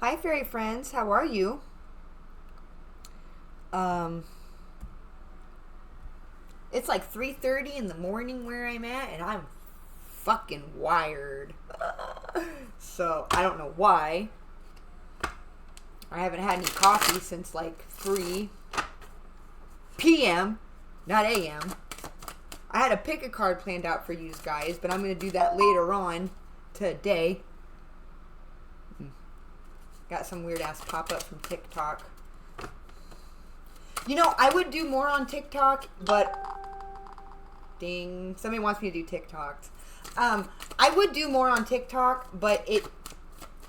Hi, fairy friends. How are you? Um, it's like 3:30 in the morning where I'm at, and I'm fucking wired. So I don't know why. I haven't had any coffee since like 3 p.m., not a.m. I had a pick a card planned out for you guys, but I'm gonna do that later on today. Got some weird ass pop up from TikTok. You know, I would do more on TikTok, but ding, somebody wants me to do TikToks. I would do more on TikTok, but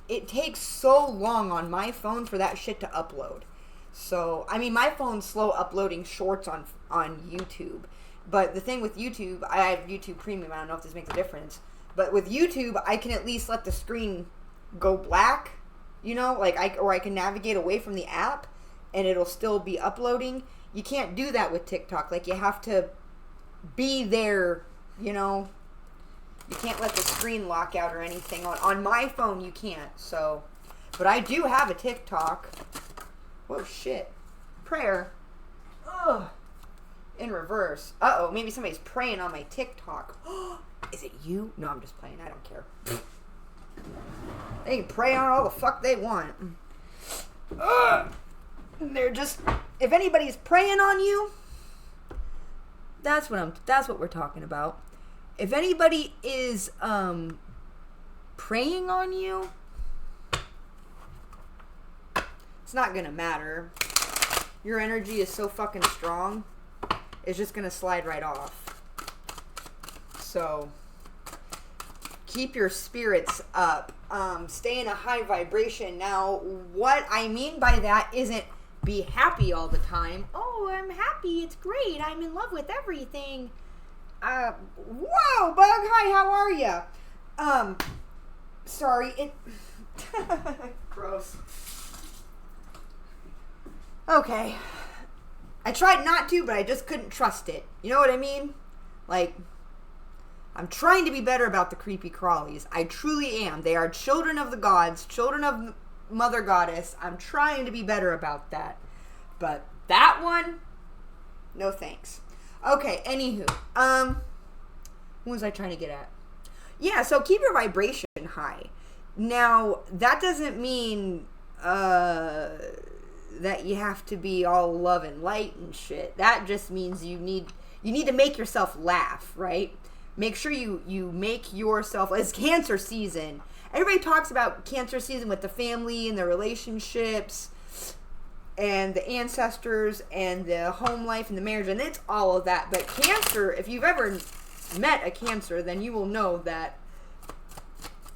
it takes so long on my phone for that shit to upload. So, I mean, my phone's slow uploading shorts on YouTube. But the thing with YouTube, I have YouTube Premium. I don't know if this makes a difference. But with YouTube, I can at least let the screen go black. You know, like I can navigate away from the app, and it'll still be uploading. You can't do that with TikTok. Like, you have to be there, you know. You can't let the screen lock out or anything. On my phone, you can't. So, but I do have a TikTok. Whoa, shit. Prayer. Ugh. In reverse. Uh-oh, maybe somebody's praying on my TikTok. Is it you? No, I'm just playing. I don't care. They can pray on all the fuck they want. Ugh. They're just, if anybody's praying on you, that's what we're talking about. If anybody is praying on you, it's not gonna matter. Your energy is so fucking strong, it's just gonna slide right off. So keep your spirits up. Stay in a high vibration. Now, what I mean by that isn't be happy all the time. Oh, I'm happy. It's great. I'm in love with everything. Whoa, Bug. Hi, how are you? Sorry. Gross. Okay. I tried not to, but I just couldn't trust it. You know what I mean? Like, I'm trying to be better about the creepy crawlies. I truly am. They are children of the gods, children of Mother Goddess. I'm trying to be better about that. But that one, no thanks. Okay, anywho. What was I trying to get at? Yeah, so keep your vibration high. Now, that doesn't mean that you have to be all love and light and shit. That just means you need to make yourself laugh, right? Make sure you make yourself, it's Cancer season. Everybody talks about Cancer season with the family and the relationships and the ancestors and the home life and the marriage, and it's all of that. But Cancer, if you've ever met a Cancer, then you will know that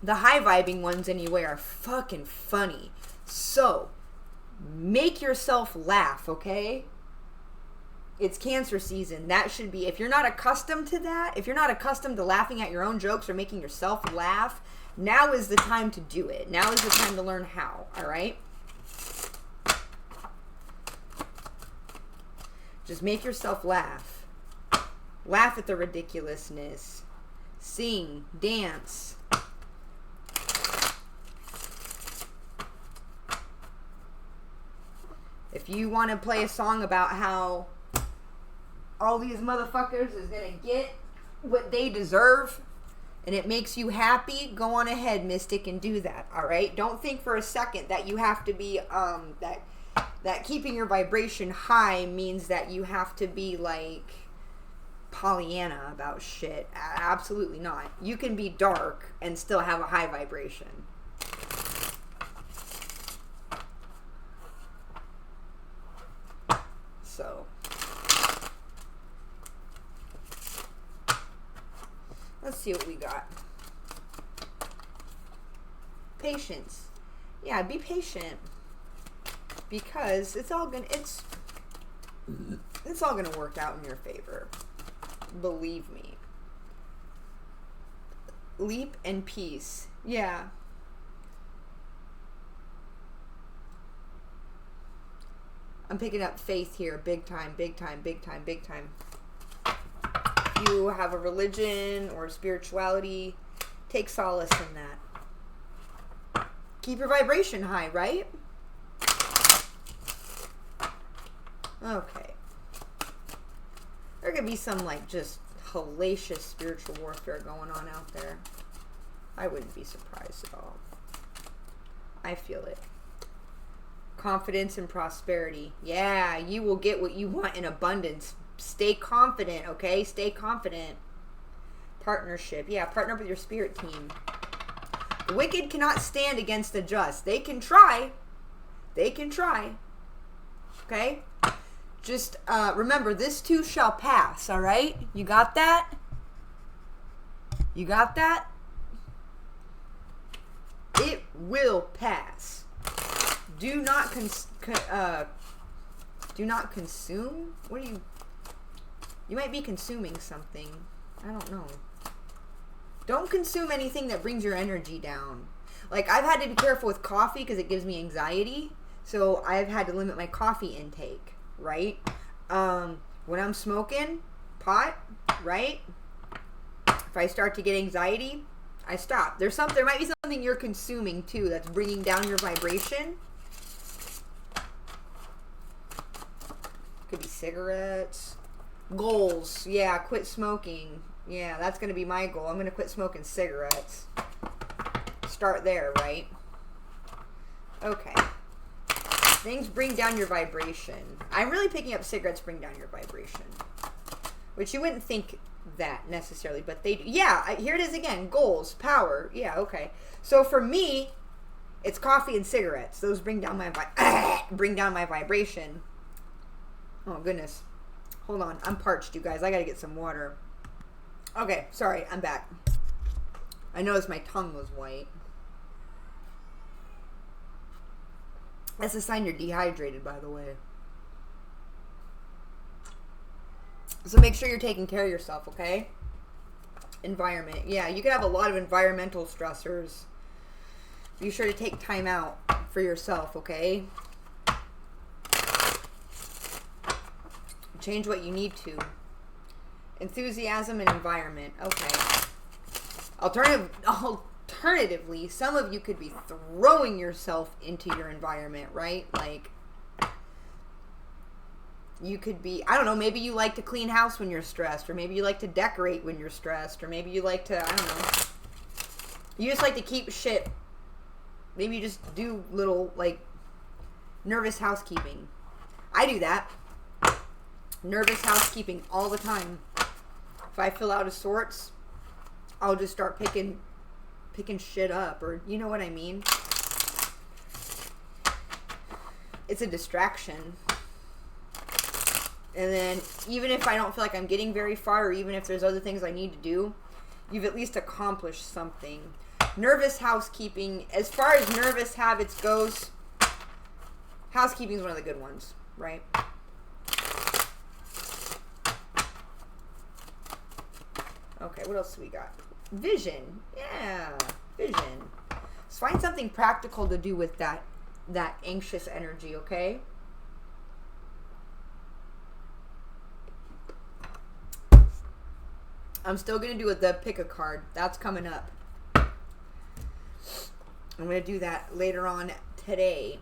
the high vibing ones anyway are fucking funny. So make yourself laugh, okay? It's Cancer season. That should be, if you're not accustomed to that, if you're not accustomed to laughing at your own jokes or making yourself laugh, now is the time to do it. Now is the time to learn how, all right? Just make yourself laugh. Laugh at the ridiculousness. Sing, dance. If you want to play a song about how all these motherfuckers is gonna get what they deserve and it makes you happy, go on ahead, Mystic, and do that, alright? Don't think for a second that you have to be, that keeping your vibration high means that you have to be like Pollyanna about shit. Absolutely not. You can be dark and still have a high vibration. So let's see what we got. Patience. Yeah, be patient. Because it's all gonna work out in your favor. Believe me. Leap and peace. Yeah. I'm picking up faith here. Big time, big time, big time, big time. If you have a religion or spirituality, take solace in that. Keep your vibration high, right? Okay. There could be some, like, just hellacious spiritual warfare going on out there. I wouldn't be surprised at all. I feel it. Confidence and prosperity. Yeah, you will get what you want in abundance. Stay confident, okay? Stay confident. Partnership. Yeah, partner up with your spirit team. The wicked cannot stand against the just. They can try. They can try. Okay? Just remember, this too shall pass, all right? You got that? You got that? It will pass. Do not consume. What are you? You might be consuming something. I don't know. Don't consume anything that brings your energy down. Like, I've had to be careful with coffee because it gives me anxiety. So I've had to limit my coffee intake, right? When I'm smoking pot, right? If I start to get anxiety, I stop. There might be something you're consuming too that's bringing down your vibration. Could be cigarettes. Goals. Yeah, quit smoking. Yeah, that's going to be my goal. I'm going to quit smoking cigarettes. Start there, right? Okay. Things bring down your vibration. I'm really picking up cigarettes bring down your vibration. Which you wouldn't think that necessarily, but they do. Yeah, here it is again. Goals, power. Yeah, okay. So for me, it's coffee and cigarettes. Those bring down my vibration. Oh, goodness. Hold on. I'm parched, you guys. I got to get some water. Okay, sorry. I'm back. I noticed my tongue was white. That's a sign you're dehydrated, by the way. So make sure you're taking care of yourself, okay? Environment. Yeah, you could have a lot of environmental stressors. Be sure to take time out for yourself, okay? Change what you need to. Enthusiasm and environment. Okay. Alternatively, some of you could be throwing yourself into your environment, right? Like, you could be, I don't know, maybe you like to clean house when you're stressed, or maybe you like to decorate when you're stressed, or maybe you like to, I don't know, you just like to keep shit. Maybe you just do little, like, nervous housekeeping. I do that. Nervous housekeeping all the time. If I feel out of sorts, I'll just start picking shit up, or you know what I mean? It's a distraction. And then even if I don't feel like I'm getting very far, or even if there's other things I need to do, you've at least accomplished something. Nervous housekeeping, as far as nervous habits goes, housekeeping is one of the good ones, right? Okay, what else do we got? Vision. Yeah, vision. Let's find something practical to do with that anxious energy, okay? I'm still going to do the pick a card. That's coming up. I'm going to do that later on today.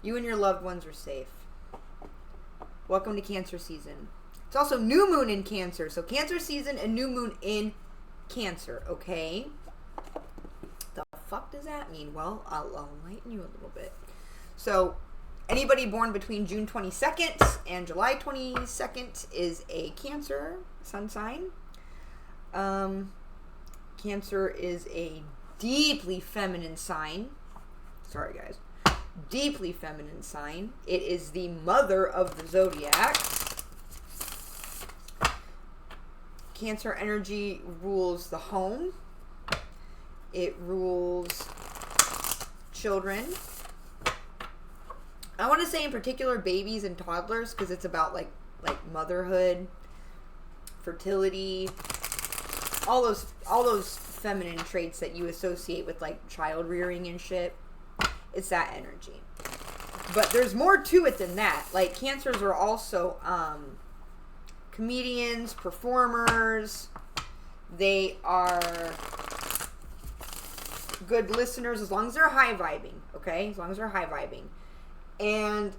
You and your loved ones are safe. Welcome to Cancer season. It's also new moon in Cancer. So Cancer season and new moon in Cancer, okay? The fuck does that mean? Well, I'll enlighten you a little bit. So anybody born between June 22nd and July 22nd is a Cancer sun sign. Cancer is a deeply feminine sign. Sorry, guys. Deeply feminine sign. It is the mother of the zodiac. Cancer energy rules the home. It rules children. I want to say in particular babies and toddlers, because it's about like motherhood, fertility, all those feminine traits that you associate with like child rearing and shit. It's that energy. But there's more to it than that. Like, Cancers are also comedians, performers. They are good listeners as long as they're high vibing, okay? As long as they're high vibing. And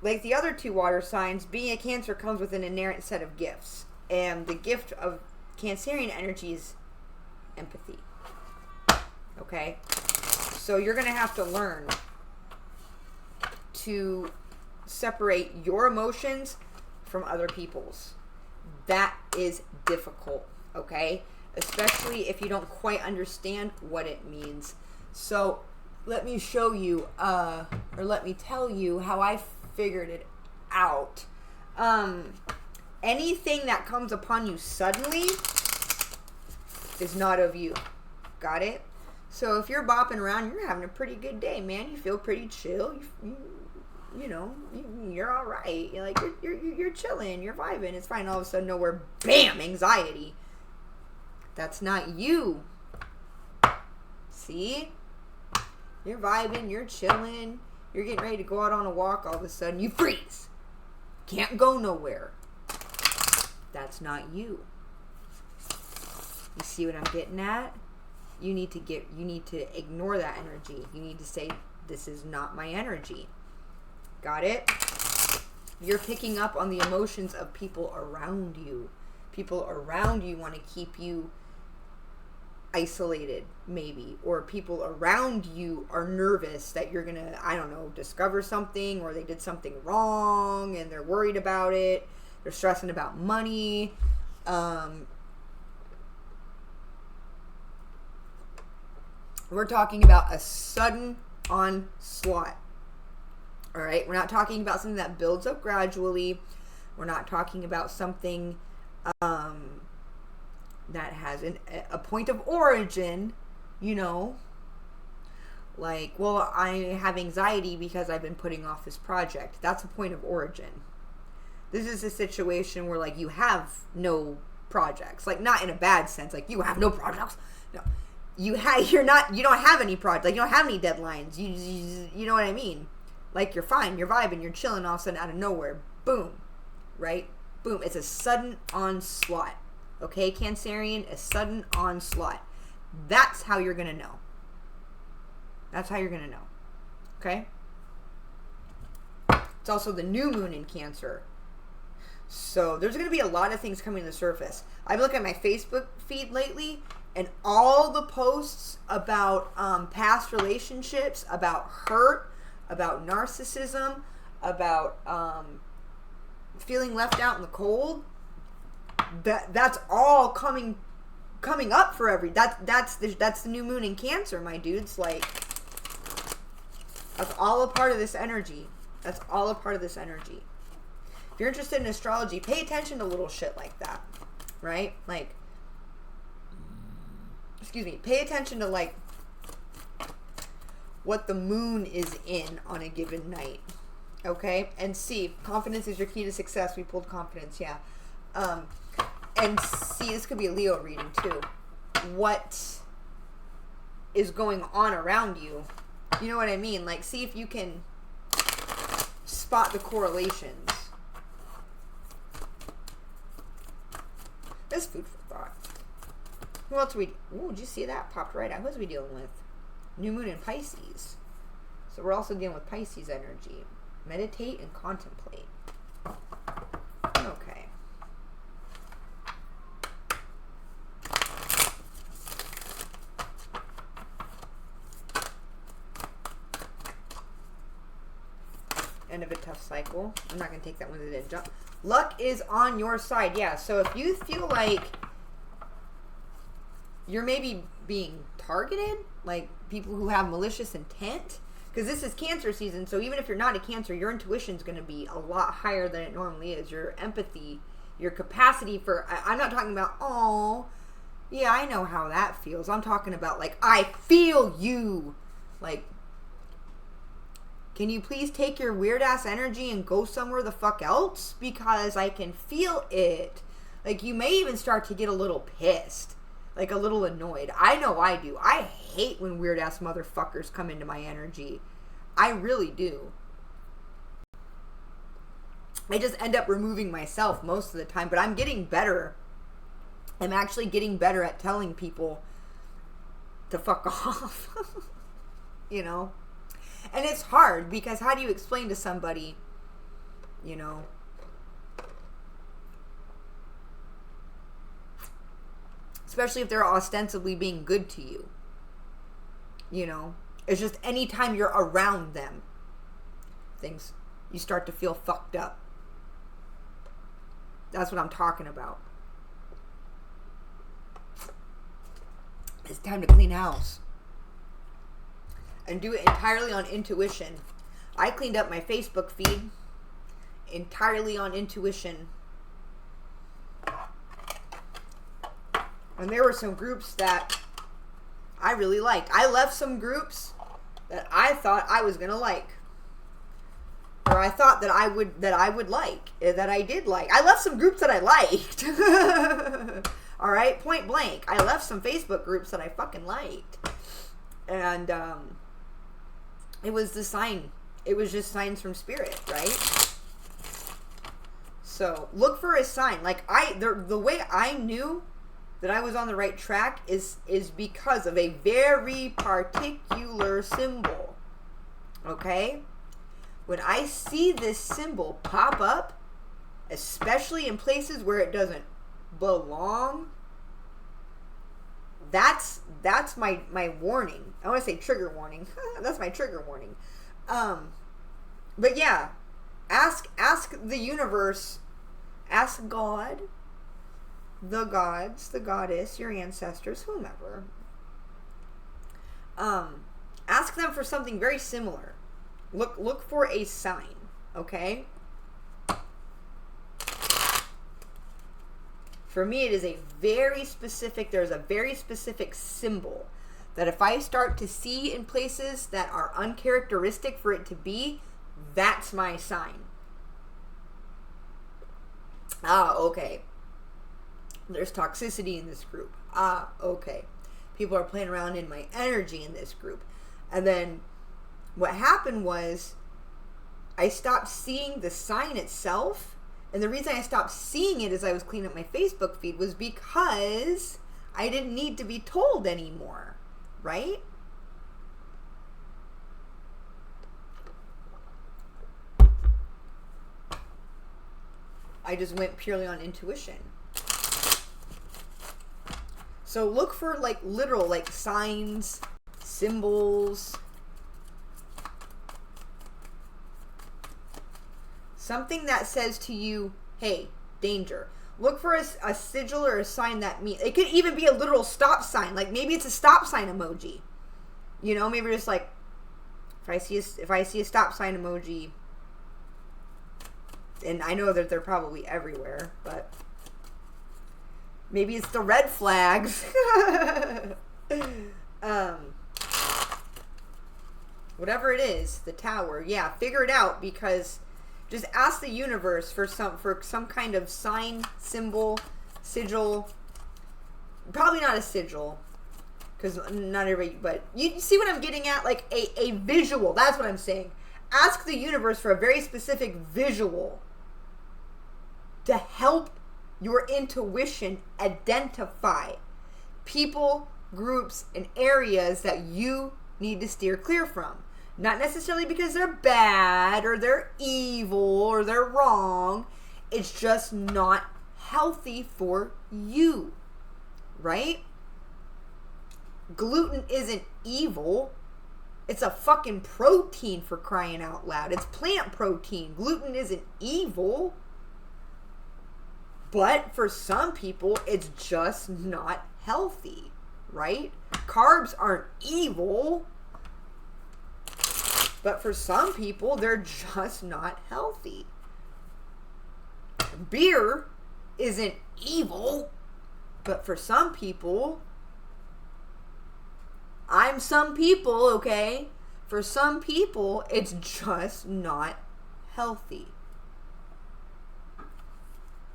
like the other two water signs, being a Cancer comes with an inherent set of gifts. And the gift of Cancerian energy is empathy. Okay? So you're going to have to learn to separate your emotions from other people's. That is difficult, okay? Especially if you don't quite understand what it means. So let me show you, or let me tell you how I figured it out. Anything that comes upon you suddenly is not of you. Got it? So if you're bopping around, you're having a pretty good day, man. You feel pretty chill. You know, you're all right. You're like you're chilling. You're vibing. It's fine. All of a sudden, nowhere, bam, anxiety. That's not you. See? You're vibing. You're chilling. You're getting ready to go out on a walk. All of a sudden, you freeze. Can't go nowhere. That's not you. You see what I'm getting at? You need to ignore that energy. You need to say, this is not my energy. Got it? You're picking up on the emotions of people around you. People around you want to keep you isolated, maybe. Or people around you are nervous that you're going to, I don't know, discover something, or they did something wrong and they're worried about it. They're stressing about money. We're talking about a sudden onslaught. All right? We're not talking about something that builds up gradually. We're not talking about something that has a point of origin, you know. Like, well, I have anxiety because I've been putting off this project. That's a point of origin. This is a situation where, like, you have no projects. Like, not in a bad sense. Like, you have no projects. No. You don't have any projects. Like, you don't have any deadlines. You know what I mean? Like, you're fine. You're vibing. You're chilling. All of a sudden, out of nowhere. Boom. Right? Boom. It's a sudden onslaught. Okay, Cancerian? A sudden onslaught. That's how you're going to know. That's how you're going to know. Okay? It's also the new moon in Cancer. So there's going to be a lot of things coming to the surface. I've looked at my Facebook feed lately, and all the posts about past relationships, about hurt, about narcissism, about feeling left out in the cold, that's all coming up for that's the new moon in Cancer, my dudes. Like, that's all a part of this energy. That's all a part of this energy. If you're interested in astrology, pay attention to little shit like that, right? Like, pay attention to, like, what the moon is in on a given night, okay? And see, confidence is your key to success. We pulled confidence, yeah. And see, this could be a Leo reading too. What is going on around you? You know what I mean? Like, see if you can spot the correlations. That's food for thought. Who else we... Ooh, did you see that? Popped right out. Who else are we dealing with? New moon in Pisces. So we're also dealing with Pisces energy. Meditate and contemplate. Okay. End of a tough cycle. I'm not going to take that one to the jump. Luck is on your side. Yeah, so if you feel like you're maybe being targeted, like people who have malicious intent, because this is Cancer season, so even if you're not a Cancer, your intuition is going to be a lot higher than it normally is. Your empathy, your capacity for... I'm not talking about, oh, yeah, I know how that feels. I'm talking about, like, I feel you. Like, can you please take your weird-ass energy and go somewhere the fuck else? Because I can feel it. Like, you may even start to get a little pissed. Like, a little annoyed. I know I do. I hate when weird-ass motherfuckers come into my energy. I really do. I just end up removing myself most of the time. But I'm getting better. I'm actually getting better at telling people to fuck off. You know? And it's hard because how do you explain to somebody, you know, especially if they're ostensibly being good to you, you know, it's just anytime you're around them, you start to feel fucked up. That's what I'm talking about. It's time to clean house. And do it entirely on intuition. I cleaned up my Facebook feed entirely on intuition. And there were some groups that I really liked. I left some groups that I thought I was gonna like. Or I thought that I would like. That I did like. I left some groups that I liked. Alright? Point blank. I left some Facebook groups that I fucking liked. And it was the sign. It was just signs from spirit, right? So look for a sign. Like the way I knew that I was on the right track is because of a very particular symbol. Okay? When I see this symbol pop up, especially in places where it doesn't belong, that's my warning. I want to say trigger warning. That's my trigger warning. But yeah, ask the universe, ask God, the gods, the goddess, your ancestors, whomever. Ask them for something very similar. Look for a sign, okay? For me, it is there's a very specific symbol that if I start to see in places that are uncharacteristic for it to be, that's my sign. Ah, okay. There's toxicity in this group. Ah, okay. People are playing around in my energy in this group. And then what happened was I stopped seeing the sign itself. And the reason I stopped seeing it as I was cleaning up my Facebook feed was because I didn't need to be told anymore, right? I just went purely on intuition. So look for like literal like signs, symbols, something that says to you, hey, danger. Look for a sigil or a sign that means, it could even be a literal stop sign. Like maybe it's a stop sign emoji. You know, maybe just like, if I see a stop sign emoji, and I know that they're probably everywhere, but maybe it's the red flags. Whatever it is, the tower. Yeah, figure it out, because just ask the universe for some kind of sign, symbol, sigil. Probably not a sigil, because not everybody, but you see what I'm getting at? Like a visual. That's what I'm saying. Ask the universe for a very specific visual to help your intuition identify people, groups, and areas that you need to steer clear from. Not necessarily because they're bad or they're evil or they're wrong. It's just not healthy for you, right? Gluten isn't evil. It's a fucking protein, for crying out loud. It's plant protein. Gluten isn't evil. But for some people, it's just not healthy, right? Carbs aren't evil. But for some people, they're just not healthy. Beer isn't evil. But for some people, I'm some people, okay? For some people, it's just not healthy.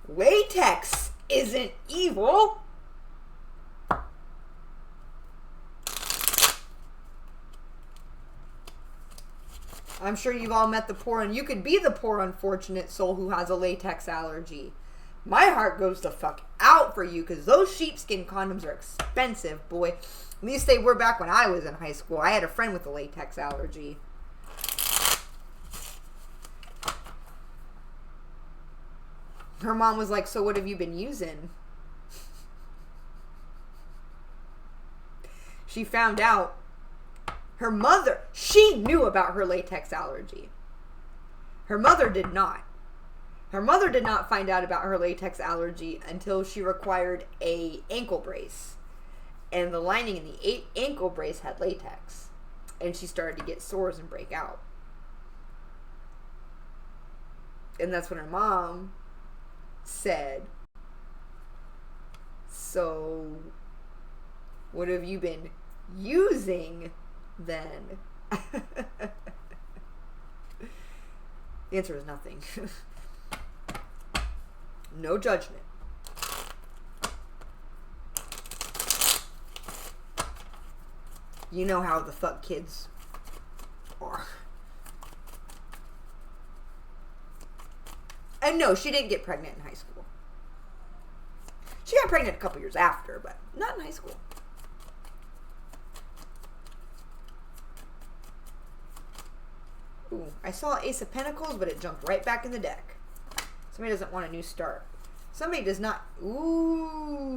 Latex isn't evil. I'm sure you've all met the poor, and you could be the poor unfortunate soul who has a latex allergy. My heart goes the fuck out for you, because those sheepskin condoms are expensive, boy. At least they were back when I was in high school. I had a friend with a latex allergy. Her mom was like, so what have you been using? She found out her mother, she knew about her latex allergy. Her mother did not. Her mother did not find out about her latex allergy until she required a ankle brace. And the lining in the ankle brace had latex. And she started to get sores and break out. And that's when her mom said, so what have you been using then? The answer is nothing. No judgment. You know how the fuck kids are. And no, she didn't get pregnant in high school. She got pregnant a couple years after, but not in high school. Ooh, I saw Ace of Pentacles, but it jumped right back in the deck. Somebody doesn't want a new start. Somebody does not. Ooh,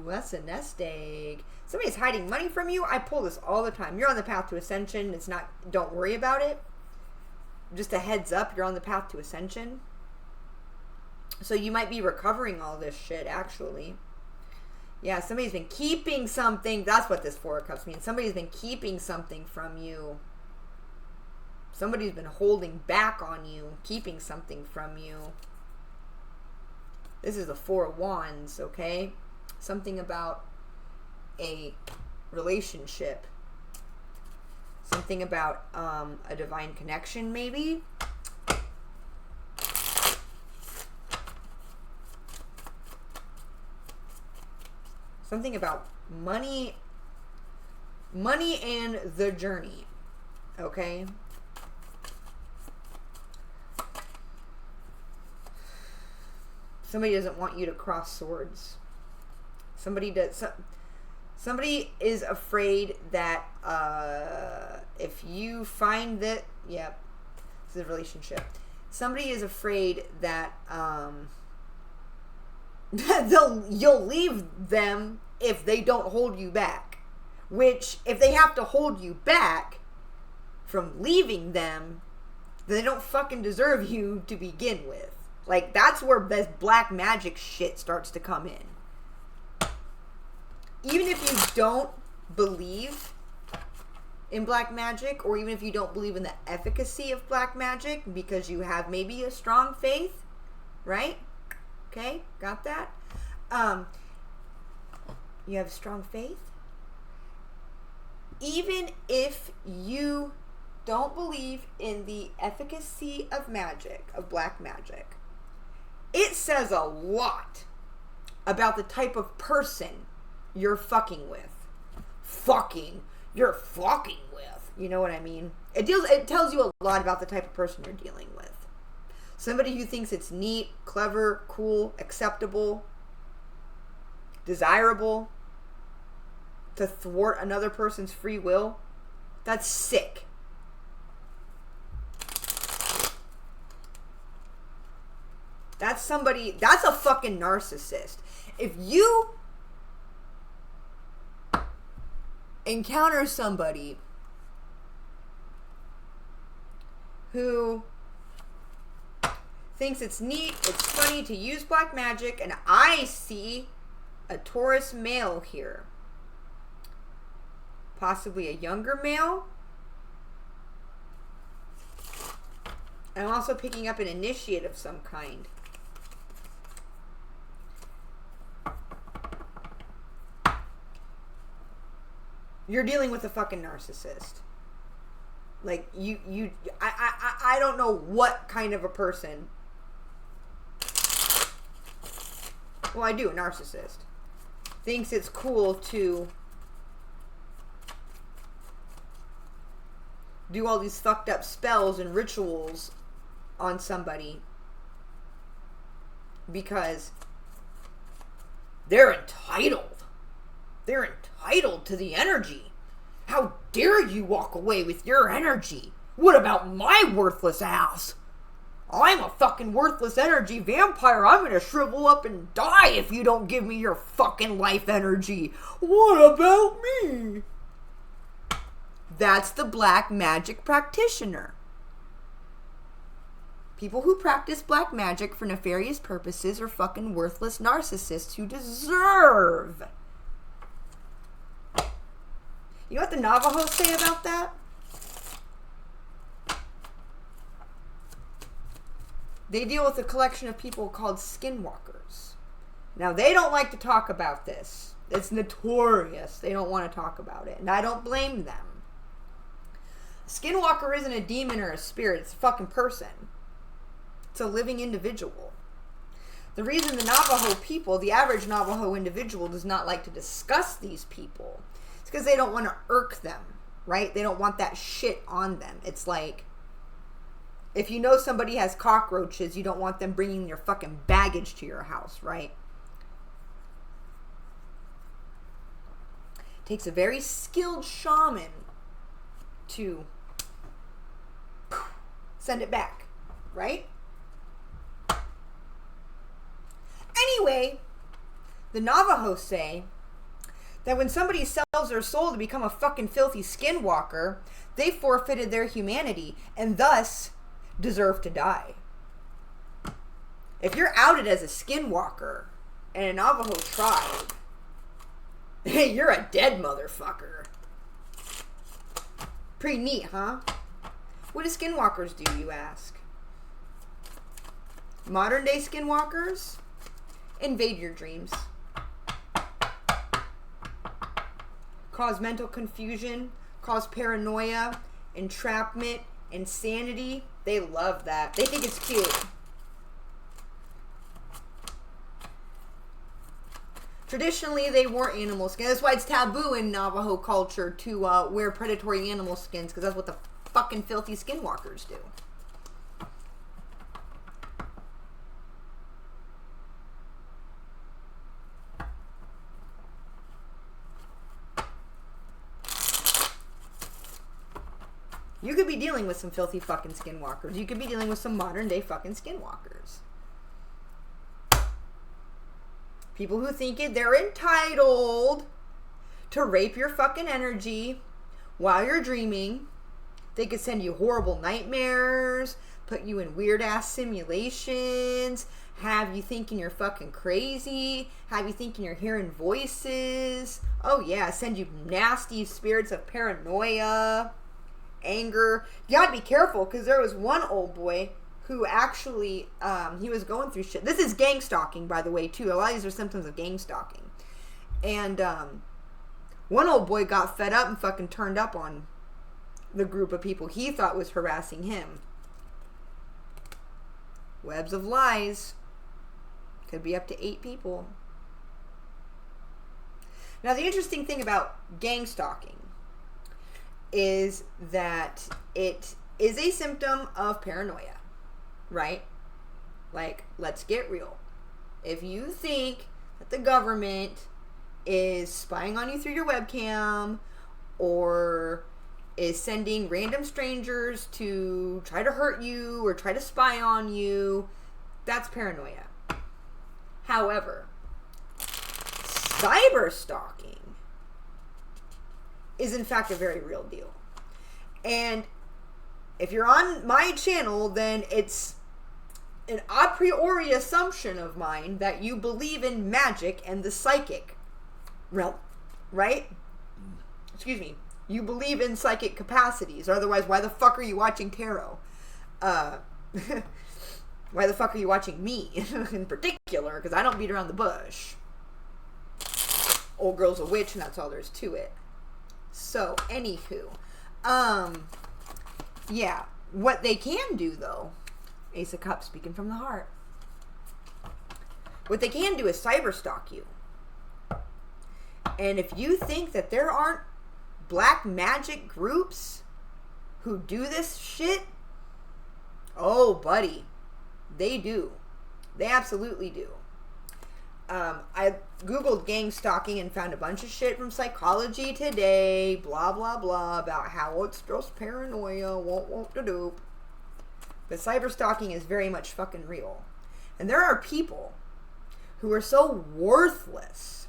that's a nest egg. Somebody's hiding money from you. I pull this all the time. You're on the path to ascension. It's not, don't worry about it. Just a heads up, you're on the path to ascension. So you might be recovering all this shit, actually. Yeah, somebody's been keeping something. That's what this Four of Cups means. Somebody's been keeping something from you. Somebody's been holding back on you, keeping something from you. This is the Four of Wands, okay? Something about a relationship. Something about a divine connection, maybe? Something about money. Money and the journey, okay? Somebody doesn't want you to cross swords. Somebody does. Somebody is afraid that if you find that, yep, this is a relationship. Somebody is afraid that you'll leave them if they don't hold you back. Which, if they have to hold you back from leaving them, then they don't fucking deserve you to begin with. Like, that's where this black magic shit starts to come in. Even if you don't believe in black magic, or even if you don't believe in the efficacy of black magic, because you have maybe a strong faith, right? Okay, got that? You have strong faith. Even if you don't believe in the efficacy of magic, of black magic, it says a lot about the type of person you're fucking with. You're fucking with. You know what I mean? It tells you a lot about the type of person you're dealing with. Somebody who thinks it's neat, clever, cool, acceptable, desirable to thwart another person's free will. That's sick. That's somebody, that's a fucking narcissist. If you encounter somebody who thinks it's neat, it's funny to use black magic, and I see a Taurus male here, possibly a younger male. I'm also picking up an initiate of some kind. You're dealing with a fucking narcissist. Like, I don't know what kind of a person. Well, I do, a narcissist. Thinks it's cool to do all these fucked up spells and rituals on somebody because they're entitled. They're entitled to the energy. How dare you walk away with your energy? What about my worthless ass? I'm a fucking worthless energy vampire. I'm gonna shrivel up and die if you don't give me your fucking life energy. What about me? That's the black magic practitioner. People who practice black magic for nefarious purposes are fucking worthless narcissists who deserve. You know what the Navajos say about that? They deal with a collection of people called skinwalkers. Now, they don't like to talk about this. It's notorious. They don't want to talk about it. And I don't blame them. A skinwalker isn't a demon or a spirit. It's a fucking person. It's a living individual. The reason the Navajo people, the average Navajo individual, does not like to discuss these people, it's because they don't want to irk them, right? They don't want that shit on them. It's like, if you know somebody has cockroaches, you don't want them bringing your fucking baggage to your house, right? It takes a very skilled shaman to send it back, right? Anyway, the Navajos say that when somebody sells their soul to become a fucking filthy skinwalker, they forfeited their humanity and thus deserve to die. If you're outed as a skinwalker in a Navajo tribe, hey, you're a dead motherfucker. Pretty neat, huh? What do skinwalkers do, you ask? Modern day skinwalkers invade your dreams, cause mental confusion, cause paranoia, entrapment, insanity. They love that. They think it's cute. Traditionally, they wore animal skins. That's why it's taboo in Navajo culture to wear predatory animal skins, because that's what the fucking filthy skinwalkers do. You could be dealing with some filthy fucking skinwalkers. You could be dealing with some modern day fucking skinwalkers. People who think they're entitled to rape your fucking energy while you're dreaming. They could send you horrible nightmares, put you in weird ass simulations, have you thinking you're fucking crazy, have you thinking you're hearing voices. Oh yeah, send you nasty spirits of paranoia, anger. You gotta be careful, because there was one old boy who actually, he was going through shit. This is gang stalking, by the way, too. A lot of these are symptoms of gang stalking. And one old boy got fed up and fucking turned up on the group of people he thought was harassing him. Webs of lies. Could be up to 8 people. Now, the interesting thing about gang stalking is that it is a symptom of paranoia, right? Like, let's get real. If you think that the government is spying on you through your webcam, or is sending random strangers to try to hurt you or try to spy on you, that's paranoia. However, cyber stalking is in fact a very real deal. And if you're on my channel, then it's an a priori assumption of mine that you believe in magic and the psychic realm, right? Excuse me. You believe in psychic capacities. Otherwise, why the fuck are you watching tarot? Why the fuck are you watching me in particular? Because I don't beat around the bush. Old girl's a witch, and that's all there is to it. So, anywho. Yeah. What they can do, though, Ace of Cups, speaking from the heart. What they can do is cyber stalk you. And if you think that there aren't black magic groups who do this shit, oh, buddy, they do. They absolutely do. I Googled gang stalking and found a bunch of shit from Psychology Today, blah, blah, blah, about how it's just paranoia, won't to dope. But cyber stalking is very much fucking real. And there are people who are so worthless.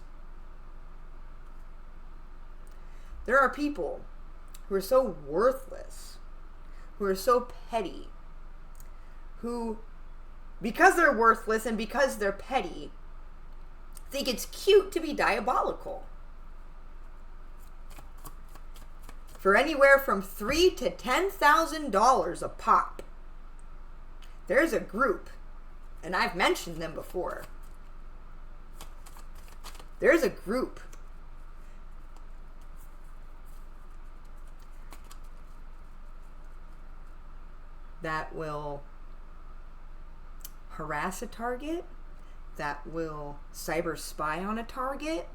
There are people who are so worthless, who are so petty, who, because they're worthless and because they're petty, think it's cute to be diabolical. For anywhere from $3,000 to $10,000 a pop, there's a group, and I've mentioned them before. There's a group that will harass a target, that will cyber spy on a target,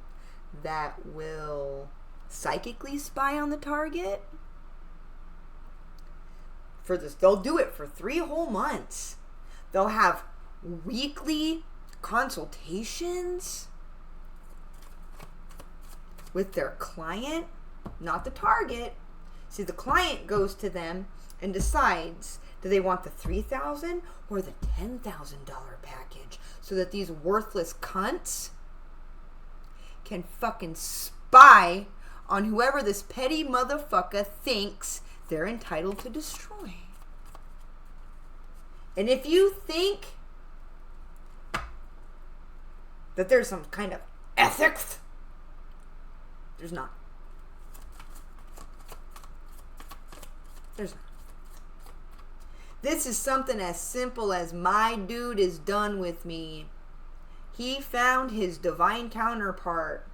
that will psychically spy on the target. For this, they'll do it for 3 whole months. They'll have weekly consultations with their client, not the target. See, the client goes to them and decides, do they want the $3,000 or the $10,000 package, so that these worthless cunts can fucking spy on whoever this petty motherfucker thinks they're entitled to destroy. And if you think that there's some kind of ethics, there's not. There's not. This is something as simple as my dude is done with me. He found his divine counterpart.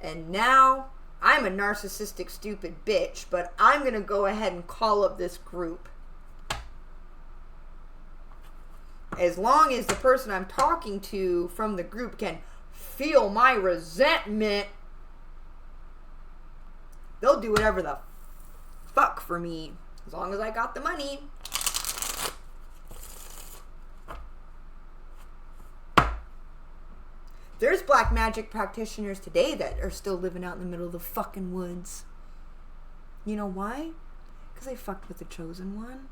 And now I'm a narcissistic, stupid bitch. But I'm going to go ahead and call up this group. As long as the person I'm talking to from the group can feel my resentment, they'll do whatever the fuck for me. As long as I got the money. There's black magic practitioners today that are still living out in the middle of the fucking woods. You know why? Because they fucked with the chosen one.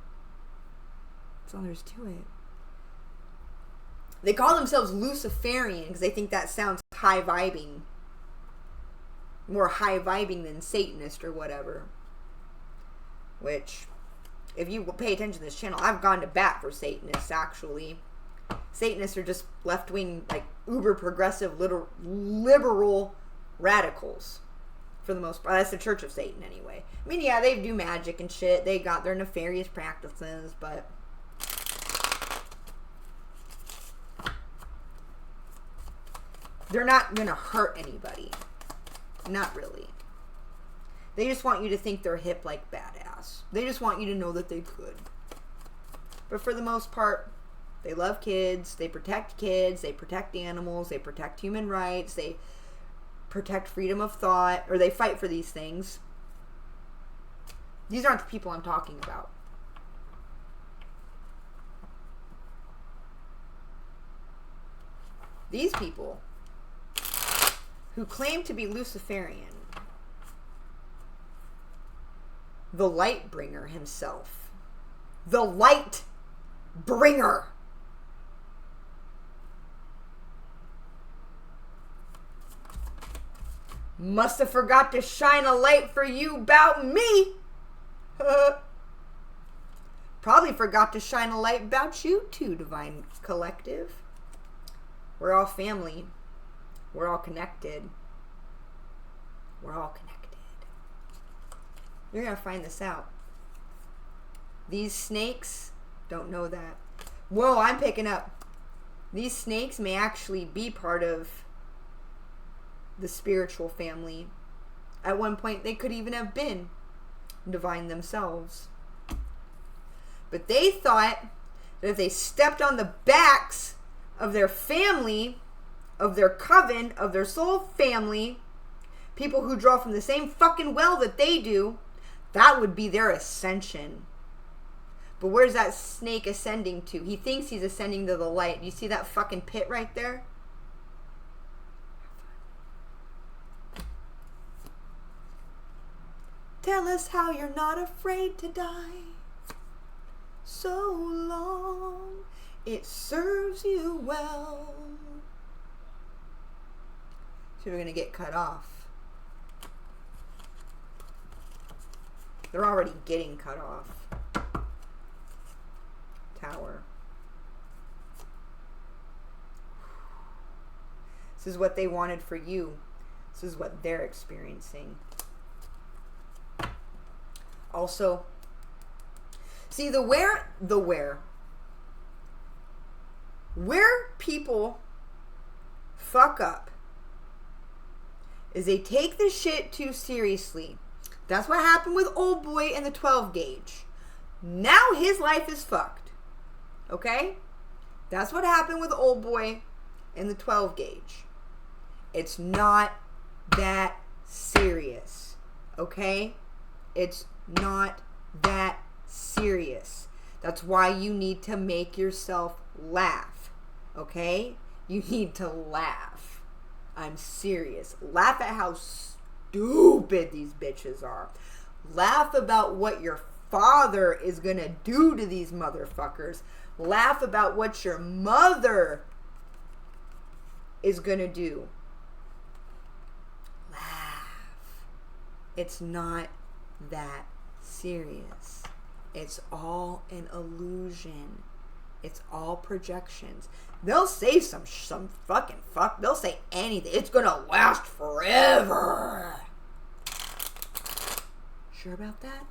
That's all there is to it. They call themselves Luciferian because they think that sounds high-vibing. More high-vibing than Satanist or whatever. Which, if you pay attention to this channel, I've gone to bat for Satanists, actually. Satanists are just left-wing, like, uber-progressive, liberal radicals. For the most part. That's the Church of Satan, anyway. I mean, yeah, they do magic and shit. They got their nefarious practices, but they're not going to hurt anybody. Not really. They just want you to think they're hip like badass. They just want you to know that they could. But for the most part, they love kids. They protect kids. They protect animals. They protect human rights. They protect freedom of thought. Or they fight for these things. These aren't the people I'm talking about. These people who claim to be Luciferian, the light bringer himself, the light bringer, must have forgot to shine a light for you about me. Probably forgot to shine a light about you too, Divine Collective. We're all family. We're all connected. We're all connected. You're going to find this out. These snakes don't know that. Whoa, I'm picking up. These snakes may actually be part of the spiritual family. At one point, they could even have been divine themselves. But they thought that if they stepped on the backs of their family, of their coven, of their soul family, people who draw from the same fucking well that they do, that would be their ascension. But where's that snake ascending to? He thinks he's ascending to the light. You see that fucking pit right there? Tell us how you're not afraid to die. So long, it serves you well. So we're gonna get cut off. They're already getting cut off. Tower. This is what they wanted for you. This is what they're experiencing. Also, see where people fuck up is they take the shit too seriously. That's what happened with old boy and the 12 gauge. Now his life is fucked. Okay? That's what happened with old boy and the 12 gauge. It's not that serious. Okay? It's not that serious. That's why you need to make yourself laugh. Okay? You need to laugh. I'm serious. Laugh at how stupid these bitches are. Laugh about what your father is gonna do to these motherfuckers. Laugh about what your mother is gonna do. Laugh. It's not that serious. It's all an illusion. It's all projections. They'll say some fucking fuck. They'll say anything. It's gonna last forever. Sure about that?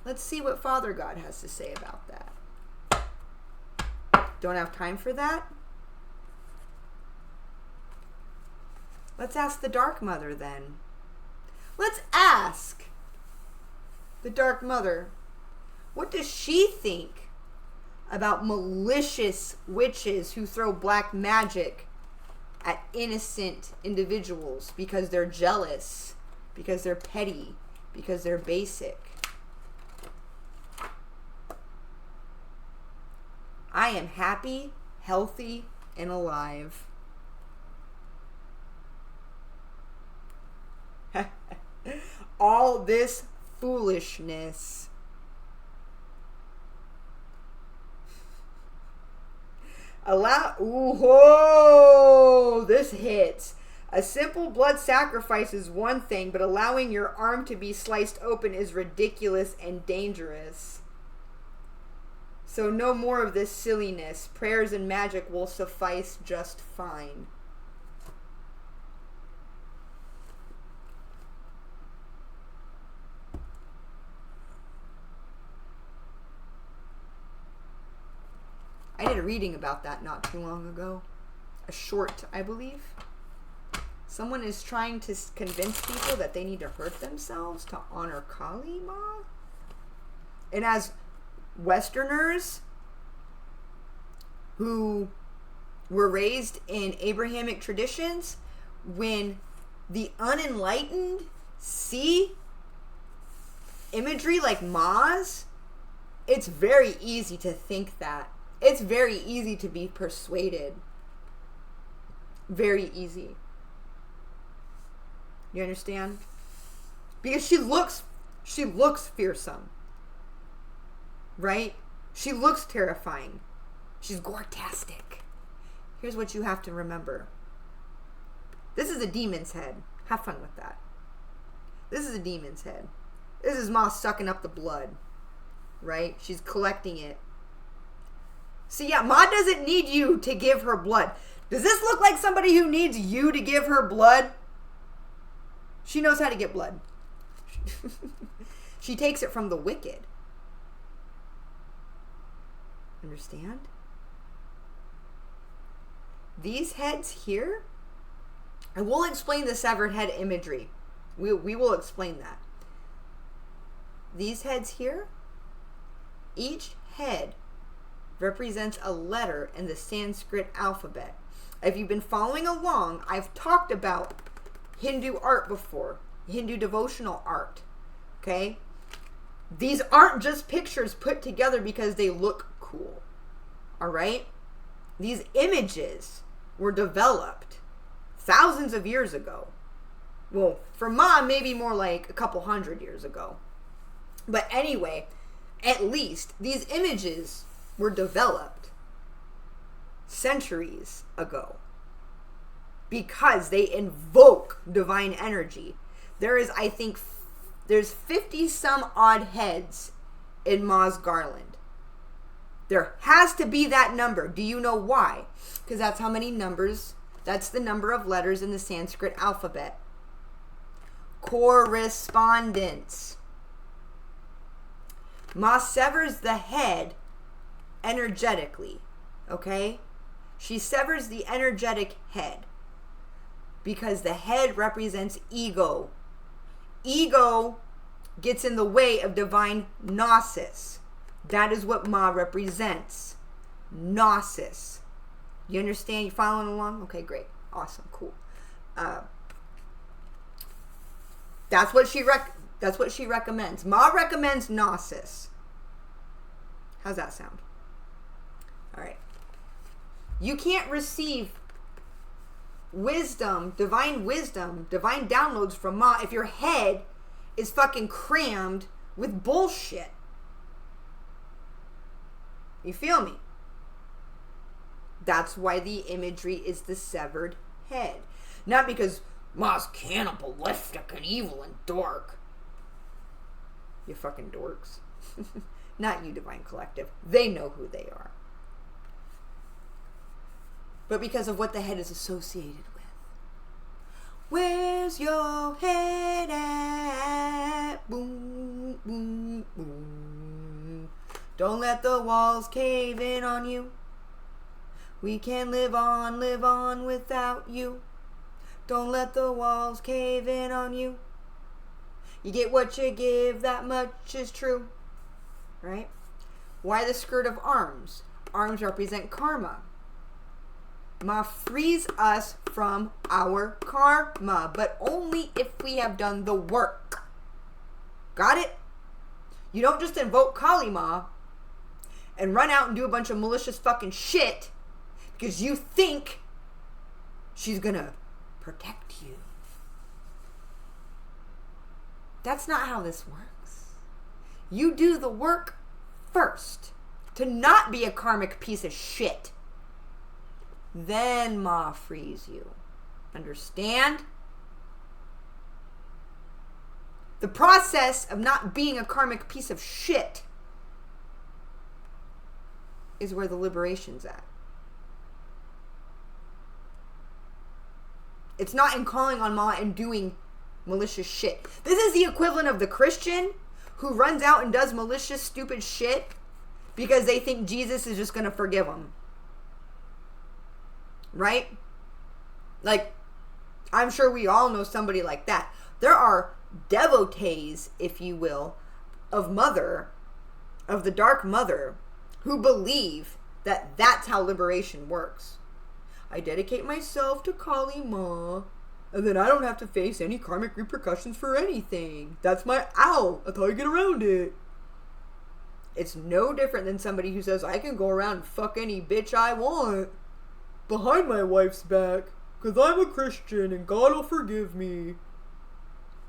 Let's see what Father God has to say about that. Don't have time for that? Let's ask the Dark Mother then. Let's ask the Dark Mother, what does she think about malicious witches who throw black magic at innocent individuals because they're jealous, because they're petty, because they're basic? I am happy, healthy, and alive. All this foolishness. Whoa, this hits. A simple blood sacrifice is one thing, but allowing your arm to be sliced open is ridiculous and dangerous. So no more of this silliness. Prayers and magic will suffice just fine. I did a reading about that not too long ago. A short, I believe. Someone is trying to convince people that they need to hurt themselves to honor KaliMa. And as Westerners who were raised in Abrahamic traditions, when the unenlightened see imagery like Ma's, it's very easy to think that. It's very easy to be persuaded. Very easy. You understand? Because she looks fearsome. Right? She looks terrifying. She's gortastic. Here's what you have to remember. This is a demon's head. Have fun with that. This is a demon's head. This is Ma sucking up the blood. Right? She's collecting it. See, yeah, Ma doesn't need you to give her blood. Does this look like somebody who needs you to give her blood? She knows how to get blood. She takes it from the wicked. Understand? These heads here, I will explain the severed head imagery. We will explain that. These heads here, each head represents a letter in the Sanskrit alphabet. If you've been following along, I've talked about Hindu art before, Hindu devotional art. Okay? These aren't just pictures put together because they look cool. All right? These images were developed thousands of years ago. Well, for Ma, maybe more like a couple hundred years ago. But anyway, at least these images were developed centuries ago because they invoke divine energy. There is, I think, there's 50 some odd heads in Ma's garland. There has to be that number. Do you know why? Because that's how many numbers, that's the number of letters in the Sanskrit alphabet. Correspondence. Ma severs the head energetically, okay? She severs the energetic head because the head represents ego. Ego gets in the way of divine gnosis. That is what Ma represents. Gnosis. You understand? You following along? Okay, great. Awesome. Cool. That's what she recommends. Ma recommends gnosis. How's that sound? All right. You can't receive wisdom, divine downloads from Ma if your head is fucking crammed with bullshit. You feel me? That's why the imagery is the severed head. Not because Ma's cannibalistic and evil and dark. You fucking dorks. Not you, Divine Collective. They know who they are. But because of what the head is associated with. Where's your head at? Boom, boom, boom. Don't let the walls cave in on you. We can live on without you. Don't let the walls cave in on you. You get what you give, that much is true. Right? Why the skirt of arms? Arms represent karma. Ma frees us from our karma, but only if we have done the work. Got it? You don't just invoke KaliMa and run out and do a bunch of malicious fucking shit because you think she's gonna protect you. That's not how this works. You do the work first to not be a karmic piece of shit. Then Ma frees you. Understand? The process of not being a karmic piece of shit is where the liberation's at. It's not in calling on Ma and doing malicious shit. This is the equivalent of the Christian who runs out and does malicious, stupid shit because they think Jesus is just going to forgive them. Right? Like, I'm sure we all know somebody like that. There are devotees, if you will, of the Dark Mother, who believe that that's how liberation works. I dedicate myself to KaliMa, and then I don't have to face any karmic repercussions for anything. That's my out. That's how I get around it. It's no different than somebody who says, I can go around and fuck any bitch I want behind my wife's back, because I'm a Christian and God will forgive me.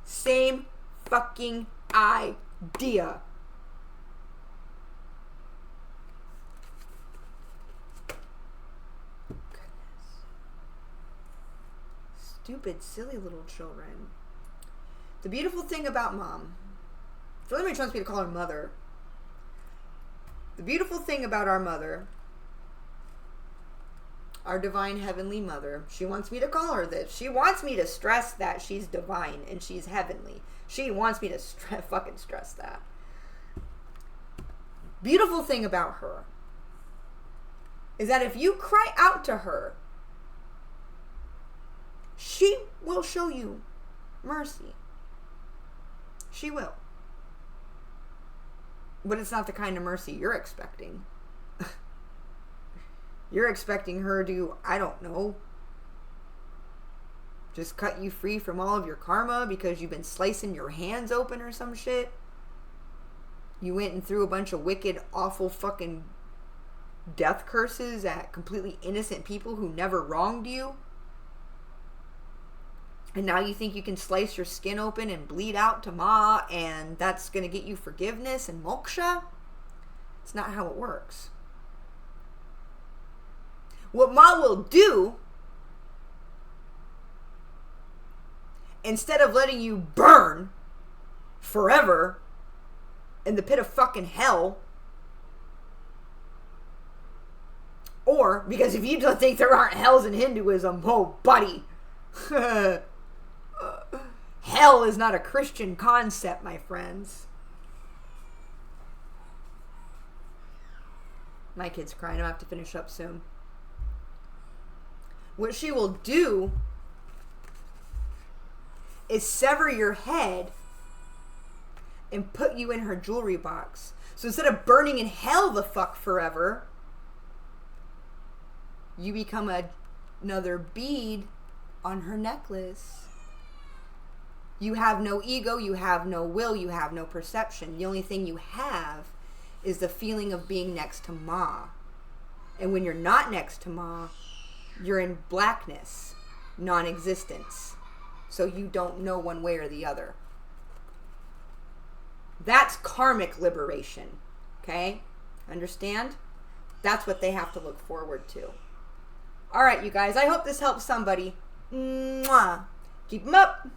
Same fucking idea. Stupid, silly little children. The beautiful thing about Mom, so everybody wants me to call her Mother. The beautiful thing about our Mother, our Divine Heavenly Mother, she wants me to call her this. She wants me to stress that she's divine and she's heavenly. She wants me to fucking stress that. Beautiful thing about her is that if you cry out to her, she will show you mercy. She will. But it's not the kind of mercy you're expecting. You're expecting her to, I don't know, just cut you free from all of your karma because you've been slicing your hands open or some shit. You went and threw a bunch of wicked, awful fucking death curses at completely innocent people who never wronged you. And now you think you can slice your skin open and bleed out to Ma, and that's going to get you forgiveness and moksha? It's not how it works. What Ma will do, instead of letting you burn forever in the pit of fucking hell, or, because if you don't think there aren't hells in Hinduism, oh buddy, hell is not a Christian concept, my friends. My kid's crying. I'll have to finish up soon. What she will do is sever your head and put you in her jewelry box. So instead of burning in hell the fuck forever, you become another bead on her necklace. You have no ego, you have no will, you have no perception. The only thing you have is the feeling of being next to Ma. And when you're not next to Ma, you're in blackness, non-existence. So you don't know one way or the other. That's karmic liberation. Okay? Understand? That's what they have to look forward to. All right, you guys. I hope this helps somebody. Mwah. Keep them up.